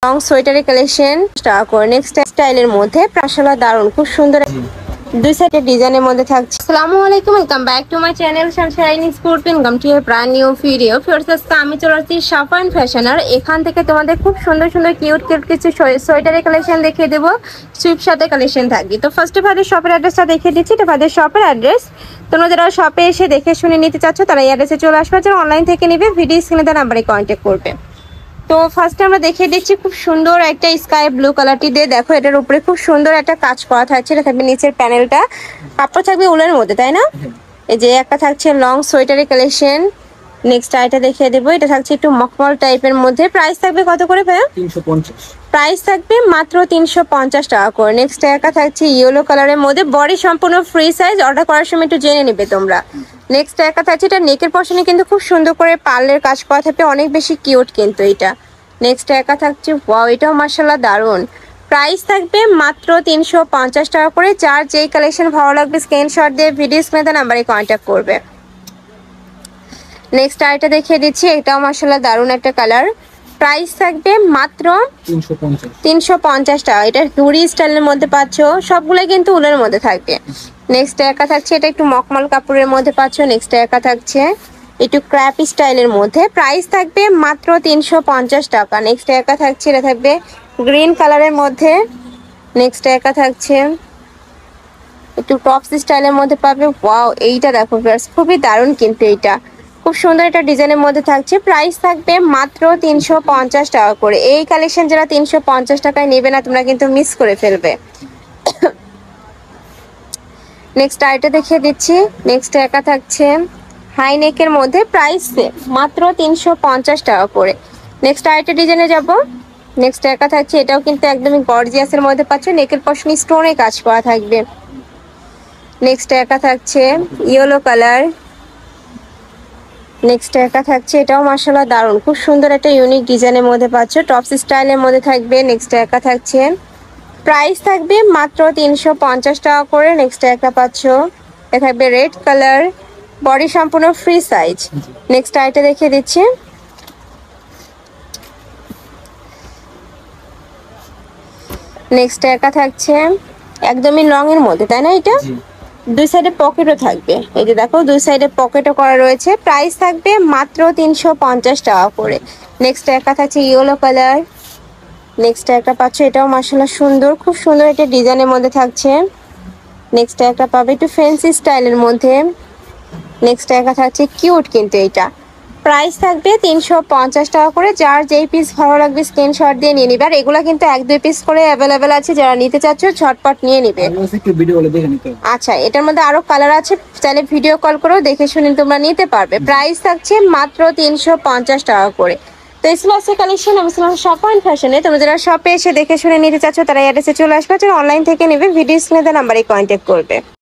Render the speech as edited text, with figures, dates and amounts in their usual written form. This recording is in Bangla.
লং সোয়েটারের কালেকশন স্টার্ট করে নেক্সট স্টাইলের মধ্যে মাশাআল্লাহ দারুন খুব সুন্দর দুই সাইডের ডিজাইনের মধ্যে থাকছে। আসসালামু আলাইকুম, welcome back to my channel Sunshine sport welcome to A brand new video. First আজকে আমি চলে আসছি সাফান ফ্যাশনার। এখান থেকে তোমাদের খুব সুন্দর সুন্দর কিউট কিউট কিছু সোয়েটারের কালেকশন দেখিয়ে দেবো, সুইপ সাথে কালেকশন থাকবে। তো ফার্স্টে ভাইদের শপের অ্যাড্রেসটা দেখিয়ে দিচ্ছি। এটা ভাইদের শপের অ্যাড্রেস। তোমরা যারা শপে এসে দেখে শুনে নিতে চাচ্ছ তারা এই অ্যাড্রেসে চলে আসবে, যারা অনলাইন থেকে নেবে ভিডিও স্ক্রিনে দেওয়া নাম্বারে কন্ট্যাক্ট করবে। তো ফার্স্টে আমরা দেখিয়ে দিচ্ছি খুব সুন্দর একটা স্কাই ব্লু কালারটি দিয়ে, দেখো এটার উপরে খুব সুন্দর একটা কাজ করা থাকছে। এটা থাকবে নিচের প্যানেলটা, কাপড় থাকবে উলের মধ্যে, তাই না? এই যে একটা থাকছে লং সোয়েটারের কালেকশন। নেক্সট আইটা দেখিয়ে দেবো, এটা থাকছে একটু মখমল টাইপের মধ্যে। প্রাইস থাকবে কত করে ভাইয়া? 350। প্রাইস থাকবে মাত্র 350 টাকা করে। নেক্সট একটা থাকছে ইয়েলো কালারের মধ্যে, বডি সম্পূর্ণ ফ্রি সাইজ। অর্ডার করার সময় একটু জেনে নেবে তোমরা। নেক্সট একটা থাকছে, এটা নেকের পশনে কিন্তু খুব সুন্দর করে পার্লের কাজ করা থাকবে, অনেক বেশি কিউট কিন্তু এটা। নেক্সট একা থাকছে, ওয়াও এটাও মাশাআল্লাহ দারুন। প্রাইস থাকবে মাত্র 350 টাকা করে। যার যেই কালেকশন ভালো লাগবে স্ক্রিনশট দিয়ে ভিডিও স্ক্রিনে নাম্বারে কন্ট্যাক্ট করবে। নেক্সট আইটা দেখিয়ে দিচ্ছি, এটাও মাশাআল্লাহ দারুন একটা কালার। প্রাইস থাকবে মাত্র 350 টাকা। এটা হুড়ি স্টাইলের মধ্যে পাচ্ছ, সবগুলো কিন্তু উলের মধ্যে থাকবে। নেক্সট একা থাকছে, এটা একটু মখমল কাপড়ের মধ্যে পাচ্ছ। নেক্সট একা থাকছে একটু ক্র্যাপ স্টাইলের মধ্যে, প্রাইস থাকবে মাত্র 350 টাকা। নেক্সট একা থাকছে, এটা থাকবে গ্রিন কালারের মধ্যে। নেক্সট একা থাকছে একটু টপস স্টাইলের মধ্যে পাবে। ওয়াও এইটা দেখো ফ্রেন্ডস, খুবই দারুণ কিন্তু এইটা খুব সুন্দর একটা ডিজাইনের মধ্যে থাকছে। প্রাইস থাকবে মাত্র 350 টাকা করে। এই কালেকশন যারা 350 টাকায় নেবে না তোমরা কিন্তু মিস করে ফেলবে। নেক্সট আইটা দেখিয়ে দিচ্ছি। নেক্সট একা থাকছে হাই নেকের মধ্যে, প্রাইস মাত্র 350 টাকা করে। নেক্সট আইটা ডিজাইনে যাব। নেক্সট একা থাকছে, এটাও কিন্তু একদমই গর্জিয়াসের মধ্যে পাচ্ছ, নেকের পশনে স্টোনে কাজ করা থাকবে। নেক্সট একা থাকছে ইয়েলো কালার। নেক্সট একা থাকছে, এটাও মাশাআল্লাহ দারুন খুব সুন্দর একটা ইউনিক ডিজাইনের মধ্যে পাচ্ছ, টপস স্টাইলের মধ্যে থাকবে। নেক্সট একা থাকছে, প্রাইস থাকবে মাত্র 350 টাকা করে। নেক্সট একা পাচ্ছ, এটা থাকবে রেড কালার, বডি সম্পূর্ণ ফ্রি সাইজ। নেক্সট আইটা দেখিয়ে দিচ্ছি। নেক্সট একা থাকছে একদমই লং এর মধ্যে, তাই না? এটা দুই সাইডে পকেটও থাকবে, এই যে দেখো দুই সাইডে পকেটও করা রয়েছে। প্রাইস থাকবে মাত্র 350 টাকা করে। নেক্সট একা থাকছে ইয়েলো কালার। নেক্সট একটা পাচ্ছ, এটাও মাশাআল্লাহ সুন্দর, খুব সুন্দর একটা ডিজাইনের মধ্যে থাকছে। নেক্সট একটা পাবে একটু ফ্যান্সি স্টাইলের মধ্যে। নেক্সট একা থাকছে কিউট কিন্তু এটা। প্রাইস থাকবে 350 টাকা করে। যার যেই পিস ভালো লাগবে স্ক্রিনশট দিয়ে নিয়ে নিবে। আর এগুলা কিন্তু এক দুই পিস করে অ্যাভেলেবেল আছে, যারা নিতে চাচ্ছ ঝটপট নিয়ে নিবে। আচ্ছা, এটার মধ্যে আরো কালার আছে, চাইলে ভিডিও কল করেও দেখে শুনে তোমরা নিতে পারবে। প্রাইস থাকছে মাত্র 350 টাকা করে। তো ইসলাসের কালেকশন আমি ছিলাম সাফান ফ্যাশনে। তোমরা যারা শপে এসে দেখে শুনে নিতে চাচ্ছ তারা অ্যাড্রেসে চলে আসবে, যারা অনলাইন থেকে নেবে ভিডিও স্ক্রিনে নাম্বারে কন্ট্যাক্ট করবে।